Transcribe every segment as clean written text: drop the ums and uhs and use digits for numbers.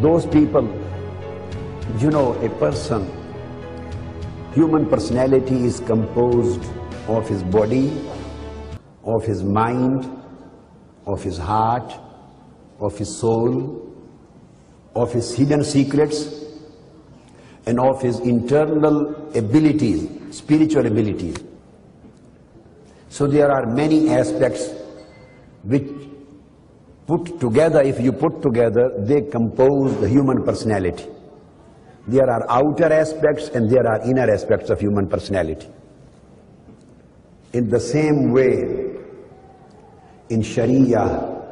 Those people, a person, human personality is composed of his body, of his mind, of his heart, of his soul, of his hidden secrets, and of his internal abilities, spiritual abilities. So there are many aspects which if you put together, they compose the human personality. There are outer aspects and there are inner aspects of human personality. In the same way, in Sharia,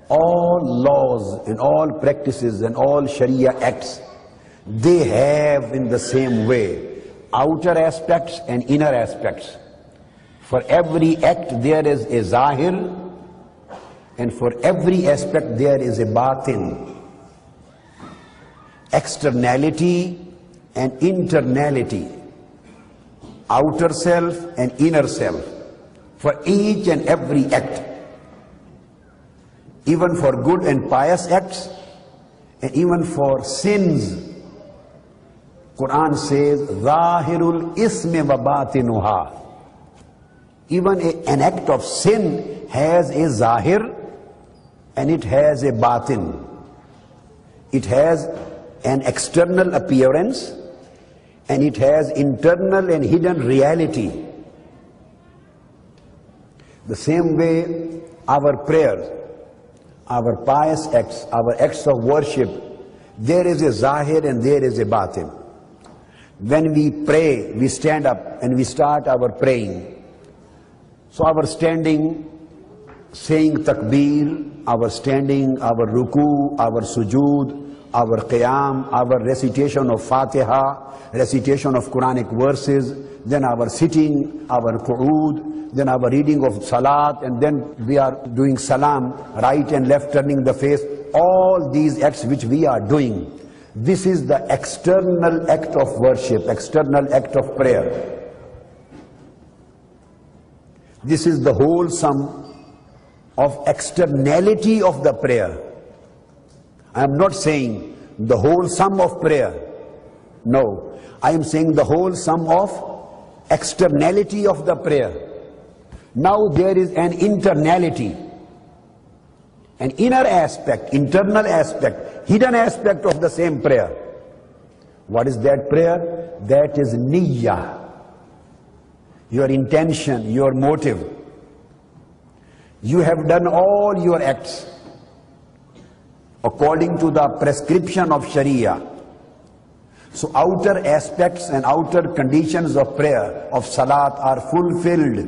all laws and all practices and all Sharia acts, they have in the same way outer aspects and inner aspects. For every act there is a zahir, and for every aspect there is a batin. Externality and internality, outer self and inner self, for each and every act. Even for good and pious acts, and even for sins, Quran says, Zahirul ismi wa batinuha. Even an act of sin has a zahir and it has a batin. It has an external appearance and it has internal and hidden reality. The same way our prayers, our pious acts, our acts of worship, there is a zahir and there is a batin. When we pray, we stand up and we start our praying. So our standing, saying takbir, our standing, our ruku, our sujood, our qiyam, our recitation of Fatiha, recitation of Quranic verses, then our sitting, our qu'ud, then our reading of salat, and then we are doing salam, right and left turning the face. All these acts which we are doing, this is the external act of worship, external act of prayer. This is the whole sum of externality of the prayer. I am not saying the whole sum of prayer. No, I am saying the whole sum of externality of the prayer. Now there is an internality, an inner aspect, internal aspect, hidden aspect of the same prayer. What is that prayer? That is niyyah. Your intention, your motive. You have done all your acts according to the prescription of Sharia. So outer aspects and outer conditions of prayer, of salat, are fulfilled.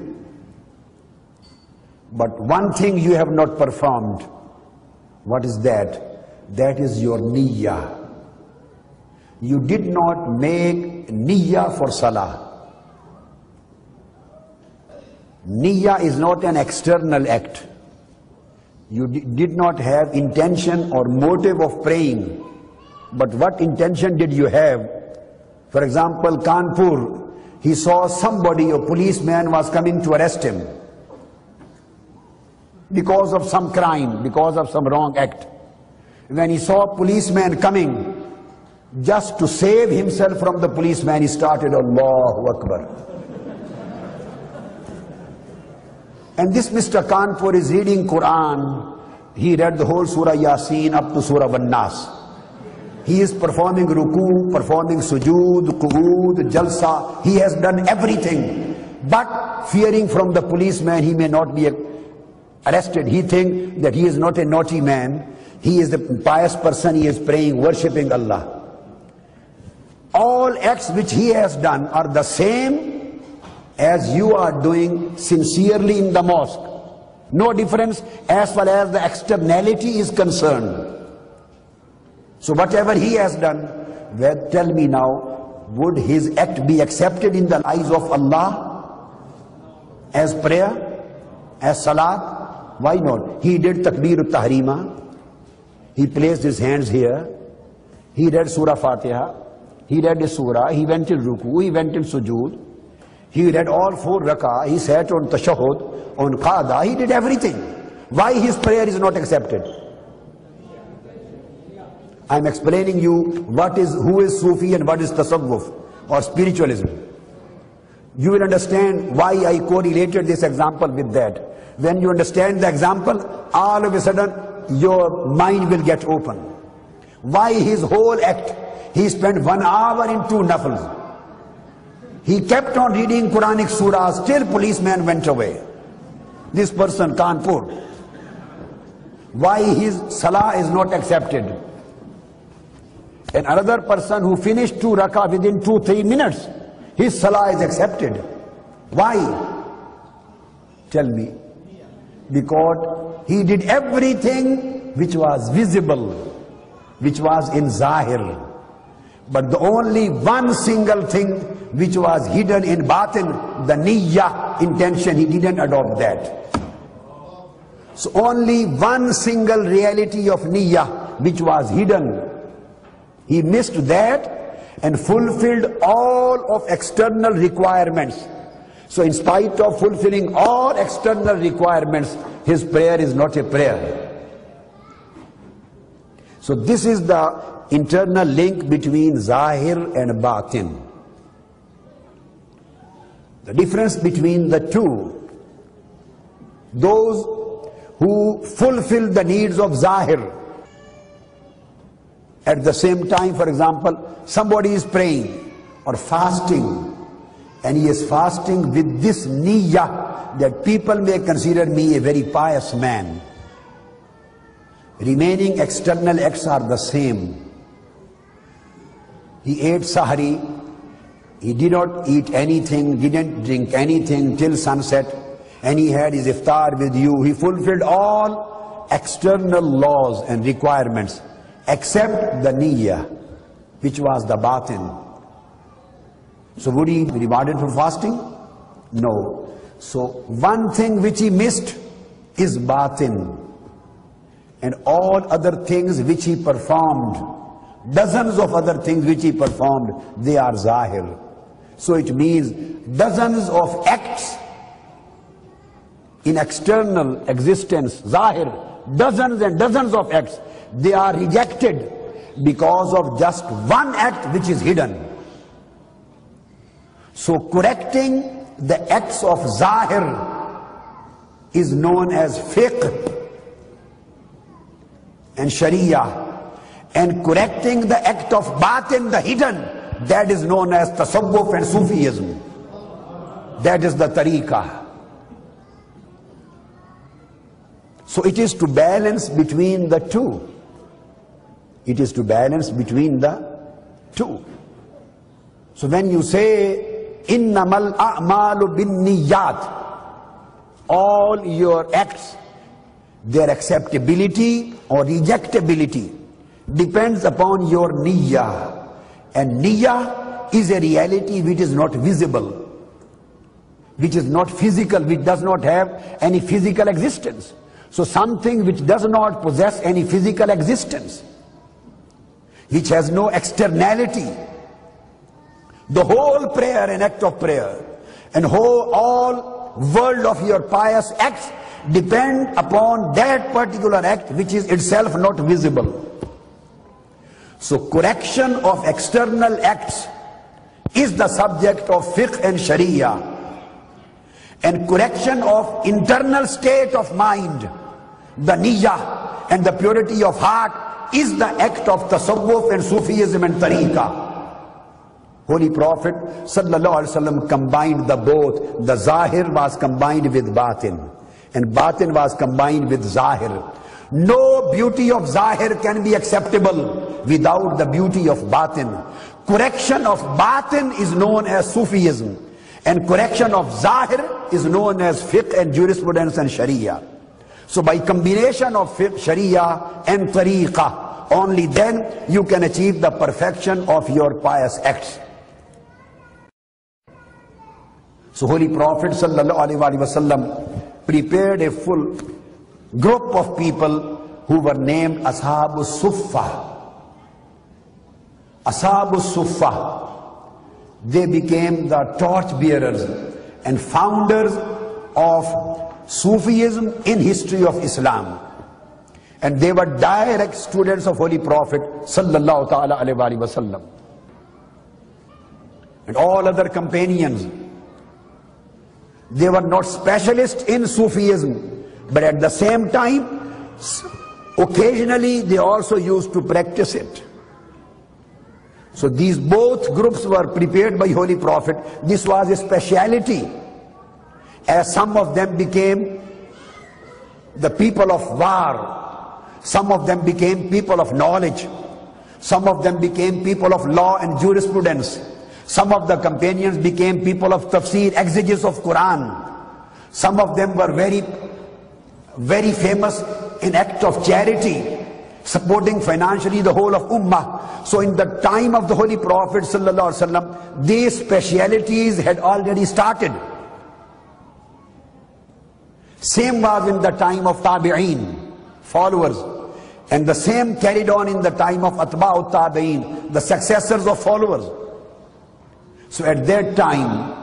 But one thing you have not performed. What is that? That is your niyyah. You did not make niyyah for salah. Niyyah is not an external act. You did not have intention or motive of praying. But what intention did you have? For example, Kanpur, he saw somebody, a policeman was coming to arrest him because of some crime, because of some wrong act. When he saw a policeman coming, just to save himself from the policeman, he started Allahu Akbar. And this Mr. Kanpur is reading Quran. He read the whole Surah Yasin up to Surah Wan-Nas. He is performing ruku, performing sujood, qu'ud, jalsa. He has done everything. But fearing from the policeman, he may not be arrested. He thinks that he is not a naughty man. He is a pious person. He is praying, worshipping Allah. All acts which he has done are the same as you are doing sincerely in the mosque. No difference as far as the externality is concerned. So whatever he has done, well, tell me now, would his act be accepted in the eyes of Allah as prayer, as salat? Why not? He did takbir tahrima. He placed his hands here. He read Surah Fatiha. He read a surah. He went in ruku. He went in sujood. He read all 4 rak'ah. He sat on tashahhud, on qada. He did everything. Why his prayer is not accepted? I'm explaining you who is Sufi and what is Tasawwuf or spiritualism. You will understand why I correlated this example with that. When you understand the example, all of a sudden your mind will get open. Why his whole act? He spent 1 hour in 2 nafls. He kept on reading Quranic surahs till policeman went away. This person, Kanpur. Why his salah is not accepted? And another person who finished 2 rakah within 2-3 minutes, his salah is accepted. Why? Tell me. Because he did everything which was visible, which was in zahir. But the only one single thing which was hidden in batin, the niyyah, intention, he didn't adopt that. So only one single reality of niyyah which was hidden, he missed that and fulfilled all of external requirements. So in spite of fulfilling all external requirements, his prayer is not a prayer. So this is the internal link between zahir and batin. The difference between the two, those who fulfill the needs of zahir, at the same time, for example, somebody is praying or fasting, and he is fasting with this niyyah that people may consider me a very pious man. Remaining external acts are the same. He ate sahari, he did not eat anything, didn't drink anything till sunset, and he had his iftar with you. He fulfilled all external laws and requirements except the niyyah, which was the batin. So would he be rewarded for fasting? No. So one thing which he missed is batin. And all other things which he performed, dozens of other things which he performed, they are zahir. So it means dozens of acts in external existence, zahir, dozens and dozens of acts, they are rejected because of just one act which is hidden. So correcting the acts of zahir is known as fiqh and sharia, and correcting the act of batin, the hidden, that is known as tasawwuf and Sufism. That is the tariqah. So it is to balance between the two. It is to balance between the two. So when you say innamal a'malu binniyat, all your acts, their acceptability or rejectability depends upon your niyyah. And niyyah is a reality which is not visible, which is not physical, which does not have any physical existence. So something which does not possess any physical existence, which has no externality, the whole prayer and act of prayer and all world of your pious acts depend upon that particular act which is itself not visible. So correction of external acts is the subject of fiqh and sharia, and correction of internal state of mind, the niyyah and the purity of heart, is the act of tasawwuf and Sufism and tariqah. Holy Prophet sallallahu alaihi wasallam combined the both. The zahir was combined with batin, and batin was combined with zahir. No beauty of zahir can be acceptable without the beauty of batin. Correction of batin is known as Sufism, and correction of zahir is known as fiqh and jurisprudence and sharia. So by combination of fiqh, sharia and tariqah, only then you can achieve the perfection of your pious acts. So Holy Prophet sallallahu alaihi wasallam prepared a full group of people who were named Ashabus Suffah. Ashabus Suffah, they became the torch bearers and founders of Sufism in history of Islam. And they were direct students of Holy Prophet sallallahu ta'ala alayhi wa sallam. And all other companions, they were not specialists in Sufism, but at the same time, occasionally they also used to practice it. So these both groups were prepared by Holy Prophet. This was a speciality, as some of them became the people of war, some of them became people of knowledge, some of them became people of law and jurisprudence, some of the companions became people of tafsir, exegesis of Quran, some of them were very famous in act of charity, supporting financially the whole of Ummah. So in the time of the Holy Prophet sallallahu alaihi wasallam, these specialities had already started. Same was in the time of Tabi'een, followers. And the same carried on in the time of Atba'ut Tabi'een, the successors of followers. So at that time,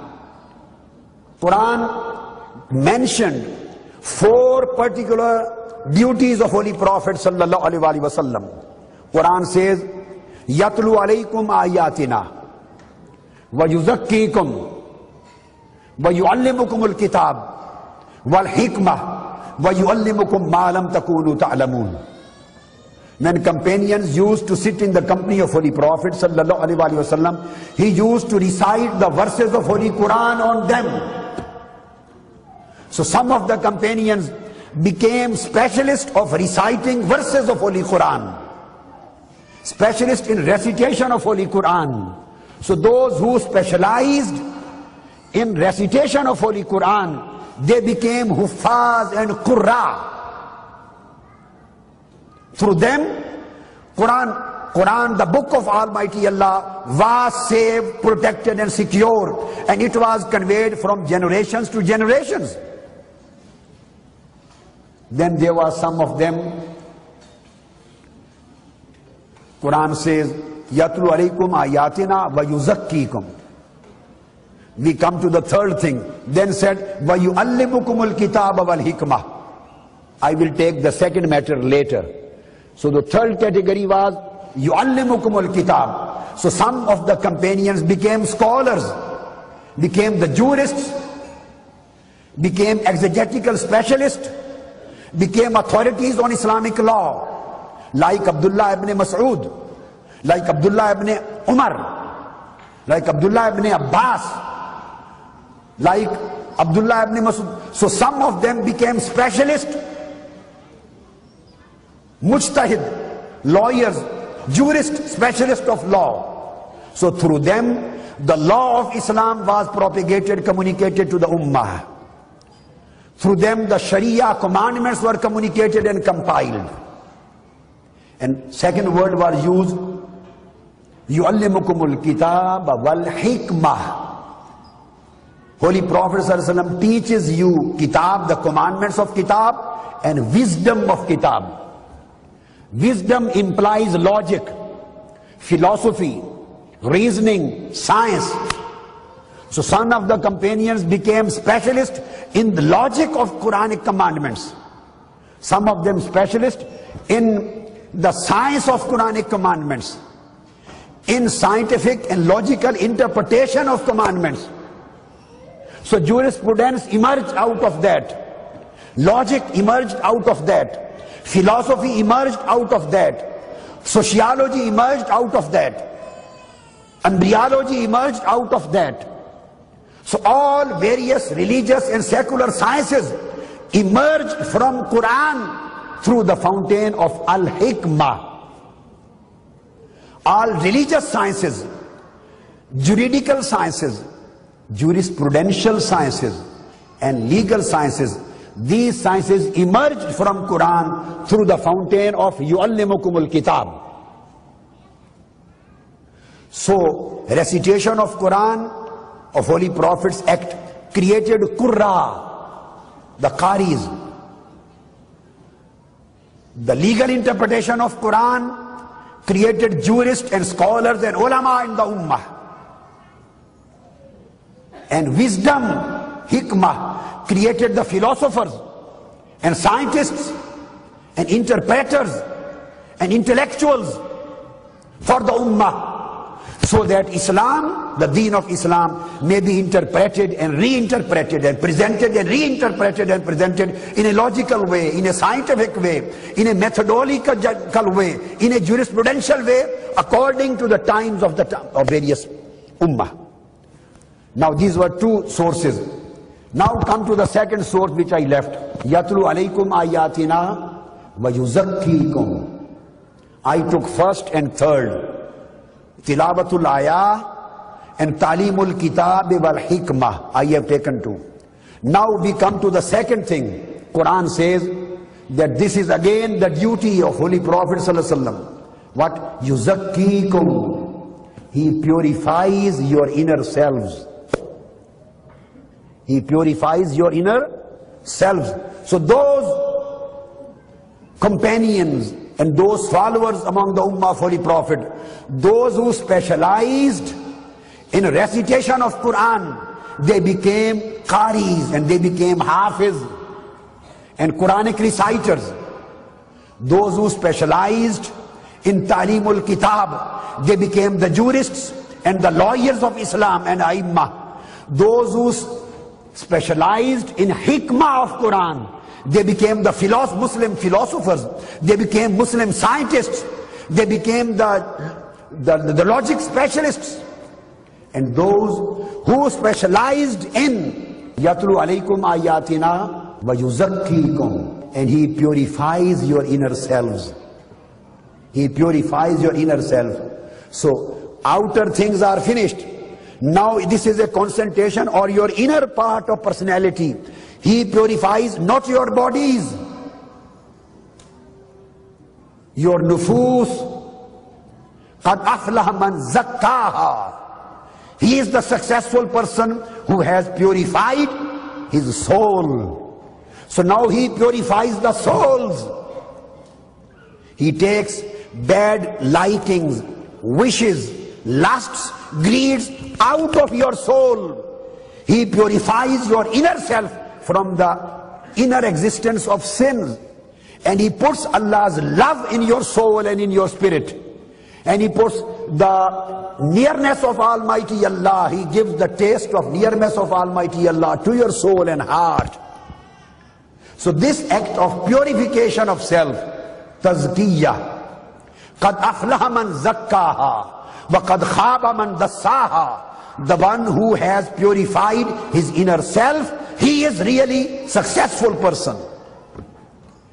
Quran mentioned 4 particular duties of Holy Prophet sallallahu alaihi wasallam. Quran says, "Yatlu alaykum ayatina, wa yuzakkikum, wa yuallimukumul kitab, wal hikmah, wa yuallimukum ma lam takunu ta'lamun." When companions used to sit in the company of Holy Prophet sallallahu alaihi wasallam, he used to recite the verses of Holy Quran on them. So some of the companions became specialists of reciting verses of Holy Quran, specialists in recitation of Holy Quran. So those who specialized in recitation of Holy Quran, they became Huffaz and Qurra. Through them, Quran, the book of Almighty Allah, was saved, protected and secure, and it was conveyed from generations to generations. Then there were some of them, Quran says, "Yatlu alaykum ayatina wa yuzakkikum." We come to the third thing. Then said, "Wa yuallimukumul kitaba wal hikmah." I will take the second matter later. So the third category was yuallimukumul kitab. So some of the companions became scholars, became the jurists, became exegetical specialists, became authorities on Islamic law, like Abdullah ibn Mas'ud, like Abdullah ibn Umar, like Abdullah ibn Abbas, like Abdullah ibn Mas'ud. So some of them became specialists, mujtahid, lawyers, jurists, specialists of law. So through them, the law of Islam was propagated, communicated to the Ummah. Through them, the Sharia commandments were communicated and compiled. And second word was used, yuallimukumul kitab wal hikmah. Holy Prophet ﷺ teaches you kitab, the commandments of kitab, and wisdom of kitab. Wisdom implies logic, philosophy, reasoning, science. So some of the companions became specialists in the logic of Quranic commandments. Some of them specialists in the science of Quranic commandments, in scientific and logical interpretation of commandments. So jurisprudence emerged out of that. Logic emerged out of that. Philosophy emerged out of that. Sociology emerged out of that. Embryology emerged out of that. So all various religious and secular sciences emerged from Quran through the fountain of Al-Hikmah. All religious sciences, juridical sciences, jurisprudential sciences, and legal sciences, these sciences emerged from Quran through the fountain of yuallimukumul kitab. So recitation of Quran, of Holy Prophet's act, created Qurra, the Qaris. The legal interpretation of Quran created jurists and scholars and ulama in the Ummah. And wisdom, hikmah, created the philosophers and scientists and interpreters and intellectuals for the ummah, so that Islam, the deen of Islam, may be interpreted and reinterpreted and presented and reinterpreted and presented in a logical way, in a scientific way, in a methodological way, in a jurisprudential way, according to the times of various ummah. Now these were two sources. Now come to the second source which I left. Yatlu alaykum ayatina wa yuzakkikum. I took first and third. Tilawatul ayah and talimul kitab wal hikmah. I have taken two. Now we come to the second thing. Quran says that this is again the duty of Holy Prophet sallallahu alaihi wasallam. What? Yuzakkikum. He purifies your inner selves. He purifies your inner selves. So those companions and those followers among the ummah of Holy Prophet, those who specialized in recitation of Quran, they became qaris and they became hafiz and Quranic reciters. Those who specialized in talimul kitab, they became the jurists and the lawyers of Islam and a'immah. Those who specialized in hikmah of Quran, they became the Muslim philosophers, they became Muslim scientists, they became the logic specialists. And those who specialized in Yatlu alaykum ayatina wa yuzakkikum, and he purifies your inner selves. He purifies your inner self. So outer things are finished. Now this is a concentration or your inner part of personality. He purifies not your bodies, your nufus. Qad aflaha man zakkaha. He is the successful person who has purified his soul. So now he purifies the souls. He takes bad likings, wishes, lusts, greeds out of your soul. He purifies your inner self from the inner existence of sins, and he puts Allah's love in your soul and in your spirit, and he puts the nearness of Almighty Allah. He gives the taste of nearness of Almighty Allah to your soul and heart. So this act of purification of self, tazkiyah, qad aflaha man zakkaha wa qad khaba man dassaha. The one who has purified his inner self, he is really successful person.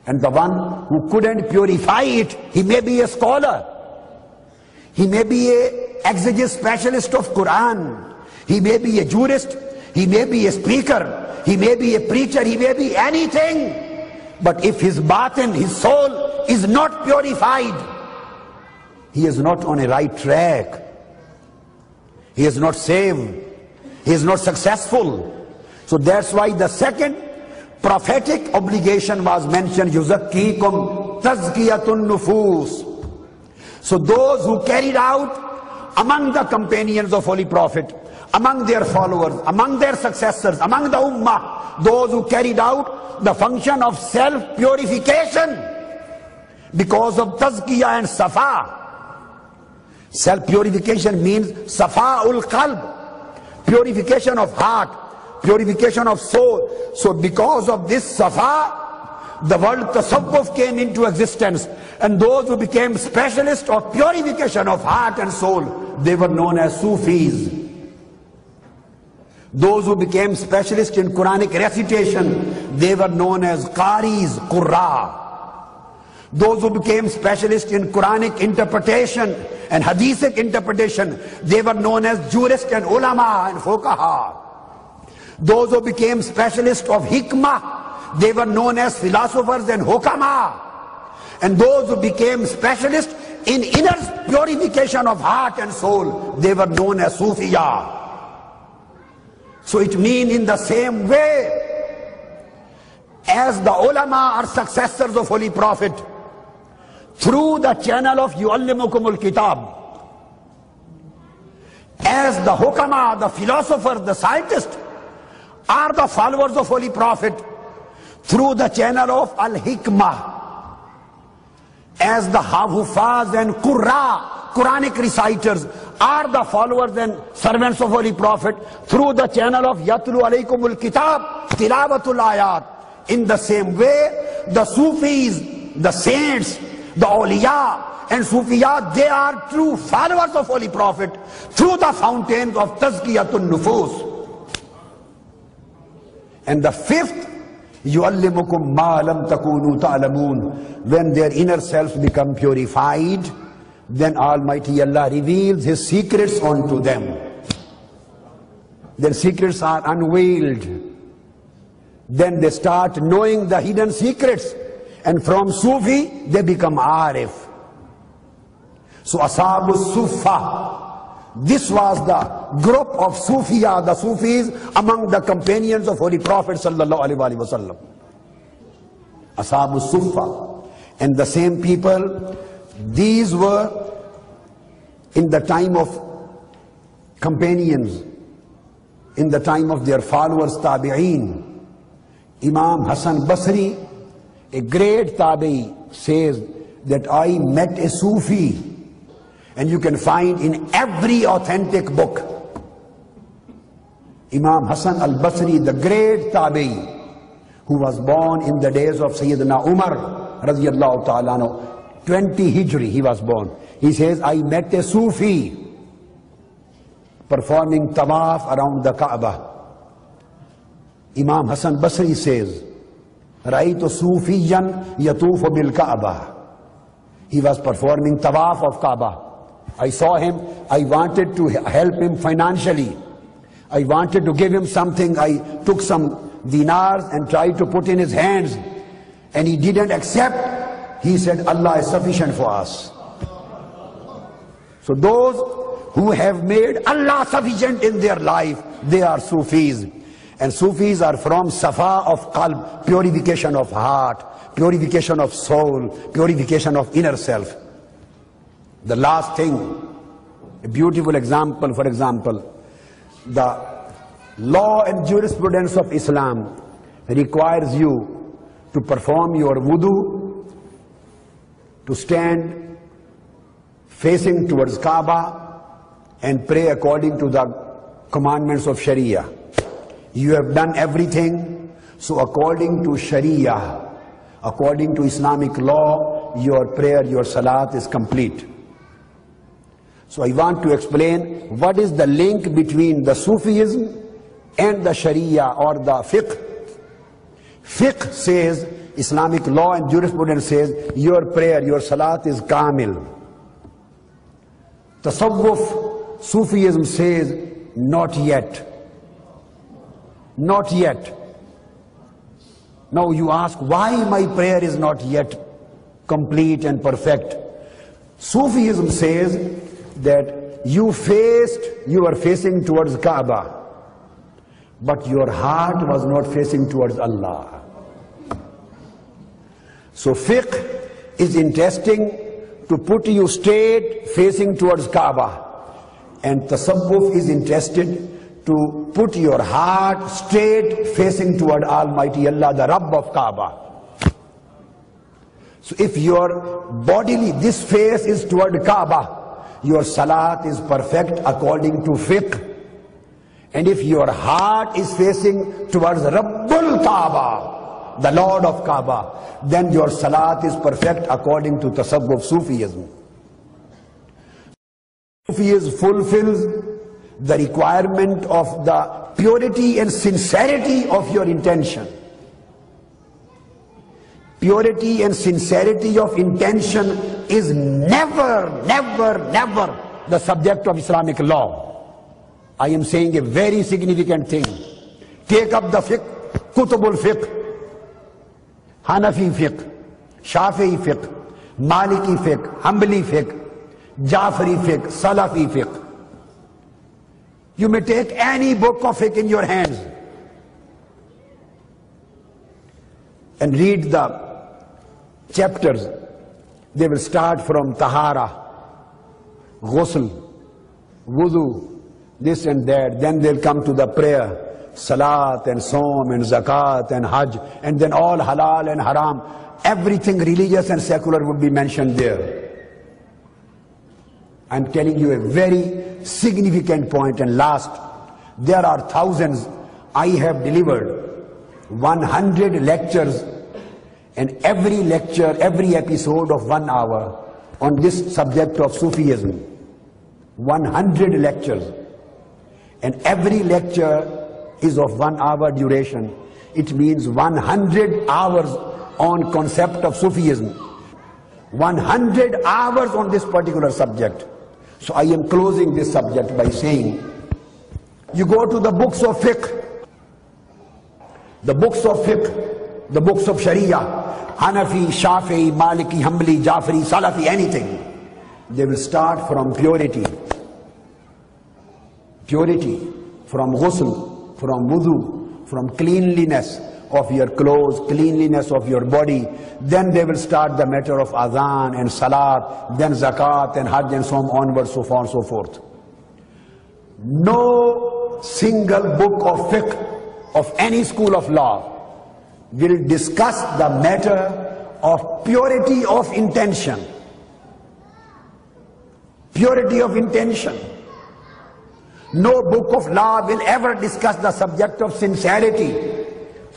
And the one who couldn't purify it, he may be a scholar, he may be a exegesis specialist of Quran, he may be a jurist, he may be a speaker, he may be a preacher, he may be anything. But if his batin, his soul is not purified, he is not on a right track. He is not saved. He is not successful. So that's why the second prophetic obligation was mentioned, yuzakkikum tazkiyatun nufus. So those who carried out among the companions of Holy Prophet, among their followers, among their successors, among the ummah, those who carried out the function of self-purification because of tazkiyah and safa. Self-purification means safa'ul qalb, purification of heart, purification of soul. So because of this safa, the word tasawwuf came into existence, and those who became specialists of purification of heart and soul, they were known as Sufis. Those who became specialists in Quranic recitation, they were known as Qaris, Qurra. Those who became specialists in Quranic interpretation and Hadithic interpretation, they were known as jurists and ulama and fuqaha. Those who became specialists of hikmah, they were known as philosophers and hukama. And those who became specialists in inner purification of heart and soul, they were known as Sufiya. So it means in the same way as the ulama are successors of Holy Prophet, through the channel of yu'allimukumul kitab, as the hukama, the philosophers, the scientists are the followers of Holy Prophet, through the channel of al-hikmah, as the Hufaz and Qurra, Quranic reciters, are the followers and servants of Holy Prophet through the channel of Yatlu Alaykumul Kitab, Tilawatul Ayat. In the same way, the Sufis, the saints, the awliya and Sufiyat, they are true followers of Holy Prophet through the fountains of Tazkiyatun Nufus. And the fifth, يُعَلِّمُكُمْ مَا لَمْ تَكُونُوا تَعْلَمُونَ. When their inner selves become purified, then Almighty Allah reveals His secrets unto them. Their secrets are unveiled. Then they start knowing the hidden secrets. And from Sufi, they become Arif. So Ashabu Sufa, this was the group of Sufiya, the Sufis among the companions of Holy Prophet sallallahu alaihi wasallam. Ashabu Sufa. And the same people, these were in the time of companions, in the time of their followers, Tabi'een. Imam Hasan Basri, a great Tabi'i, says that I met a Sufi, and you can find in every authentic book. Imam Hasan al-Basri, the great Tabi'i, who was born in the days of Sayyidina Umar radiyallahu ta'ala anhu, 20 Hijri he was born. He says, I met a Sufi performing tawaf around the Kaaba. Imam Hasan Basri says, Ra'aytu Sufiyan yatufu bil Kaaba. He was performing tawaf of Kaaba. I saw him, I wanted to help him financially. I wanted to give him something. I took some dinars and tried to put in his hands, and he didn't accept. He said, Allah is sufficient for us. So those who have made Allah sufficient in their life, they are Sufis. And Sufis are from Safa of Qalb, purification of heart, purification of soul, purification of inner self. The last thing, a beautiful example, for example, the law and jurisprudence of Islam requires you to perform your wudu, to stand facing towards Kaaba and pray according to the commandments of Sharia. You have done everything, so according to Sharia, according to Islamic law, your prayer, your salat is complete. So I want to explain what is the link between the Sufism and the Sharia or the fiqh. Fiqh says, Islamic law and jurisprudence says, your prayer, your salat is kamil. Tasawwuf, Sufism says, not yet. Not yet. Now you ask, why my prayer is not yet complete and perfect? Sufism says that you are facing towards Kaaba, but your heart was not facing towards Allah. So fiqh is interesting to put you straight facing towards Kaaba, and tasawwuf is interested to put your heart straight facing toward Almighty Allah, the Rabb of Kaaba. So if your bodily, this face is toward Kaaba, your salat is perfect according to fiqh. And if your heart is facing towards Rabbul Kaaba, the Lord of Kaaba, then your salat is perfect according to tasawwuf, Sufism. Sufism fulfills the requirement of the purity and sincerity of your intention. Purity and sincerity of intention is never the subject of Islamic law. I am saying a very significant thing. Take up the fiqh, Kutubul fiqh, Hanafi fiqh, Shafi'i fiqh, Maliki fiqh, Hanbali fiqh, Jafri fiqh, Salafi fiqh. You may take any book of fiqh in your hands and read the chapters. They will start from Tahara, Ghusl, Wudu, this and that. Then they'll come to the prayer, Salat and Som and Zakat and Hajj, and then all halal and haram. everything religious and secular would be mentioned there. I'm telling you a very significant point. And last, there are thousands. I have delivered 100 lectures, and every lecture, every episode of 1 hour on this subject of Sufism. 100 lectures. And every lecture is of 1 hour duration. It means 100 hours on concept of Sufism. 100 hours on this particular subject. So I am closing this subject by saying, you go to the books of fiqh, the books of Sharia, Hanafi, Shafi'i, Maliki, Hanbali, Jafri, Salafi, anything, they will start from purity. Purity, from ghusl, from wudu, from cleanliness of your clothes, cleanliness of your body. Then they will start the matter of adhan and salat, then zakat and hajj and so on onwards, so far and so forth. No single book of fiqh of any school of law will discuss the matter of purity of intention. Purity of intention. No book of law will ever discuss the subject of sincerity,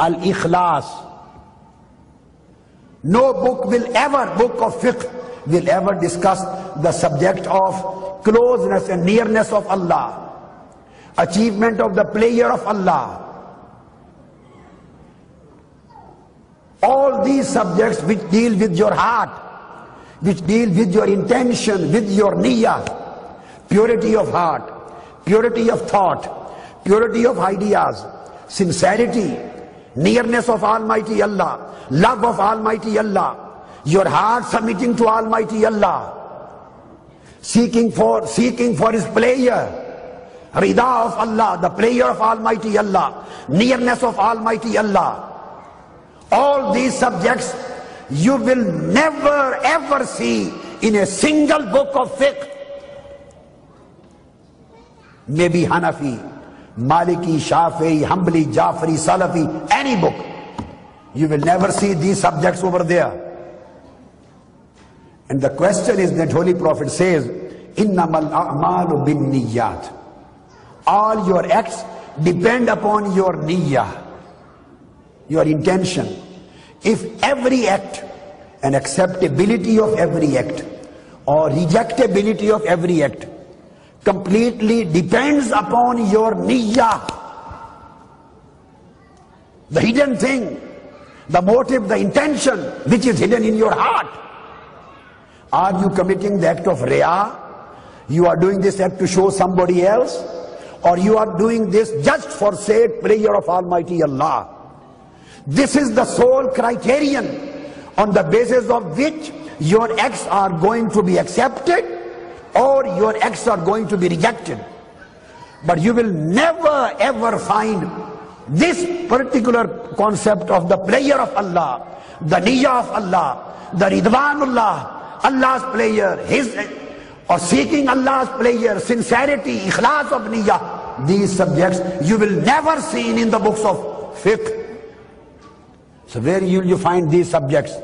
al-ikhlas. No book of fiqh will ever discuss the subject of closeness and nearness of Allah, achievement of the pleasure of Allah. All these subjects which deal with your heart, which deal with your intention, with your niyyah, purity of heart, purity of thought, purity of ideas, sincerity, nearness of Almighty Allah, love of Almighty Allah, your heart submitting to Almighty Allah, seeking for His pleasure, rida of Allah, the pleasure of Almighty Allah, nearness of Almighty Allah. All these subjects you will never ever see in a single book of fiqh. Maybe Hanafi, Maliki, Shafi'i, Hanbali, Jafri, Salafi, any book. You will never see these subjects over there. And the question is that Holy Prophet says, Innamal a'malu bin niyyat. All your acts depend upon your niyyah, your intention. If every act and acceptability of every act or rejectability of every act completely depends upon your niyyah, the hidden thing, the motive, the intention which is hidden in your heart. Are you committing the act of riyah? You are doing this act to show somebody else, or you are doing this just for sake pleasure of Almighty Allah? This is the sole criterion on the basis of which your acts are going to be accepted or your acts are going to be rejected. But you will never ever find this particular concept of the pleasure of Allah, the niyyah of Allah, the ridwanullah, Allah's pleasure, or seeking Allah's pleasure, sincerity, ikhlas of niyyah. These subjects you will never see in the books of fiqh. So where will you find these subjects?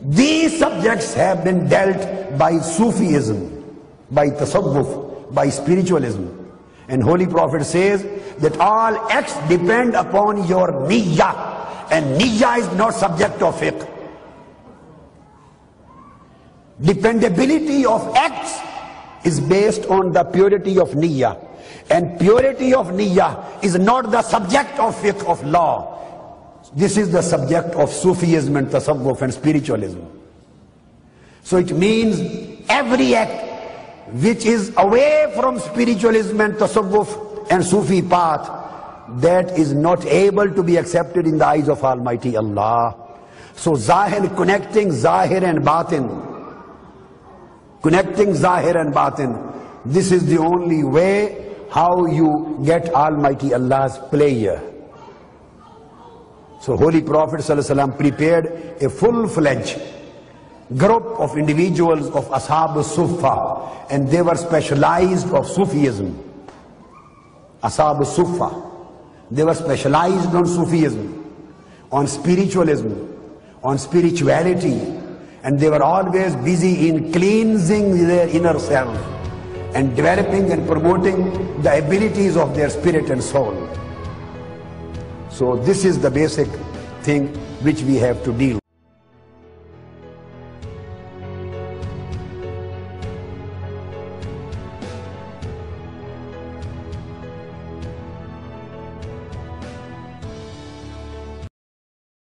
These subjects have been dealt by Sufism, by tasawwuf, by spiritualism. And Holy Prophet says that all acts depend upon your niyyah, and niyyah is not subject of fiqh. Dependability of acts is based on the purity of niyyah, and purity of niyyah is not the subject of fiqh of law. This is the subject of Sufism and tasawwuf and spiritualism. So it means every act which is away from spiritualism and tasawwuf and Sufi path, that is not able to be accepted in the eyes of Almighty Allah. So zahir, connecting zahir and batin, connecting zahir and batin, this is the only way how you get Almighty Allah's pleasure. So Holy Prophet ﷺ prepared a full-fledged group of individuals of Ashab al-Suffa, and they were specialized of Sufism. Ashab al-Suffa, they were specialized on Sufism, on spiritualism, on spirituality, and they were always busy in cleansing their inner self and developing and promoting the abilities of their spirit and soul. So this is the basic thing which we have to deal with.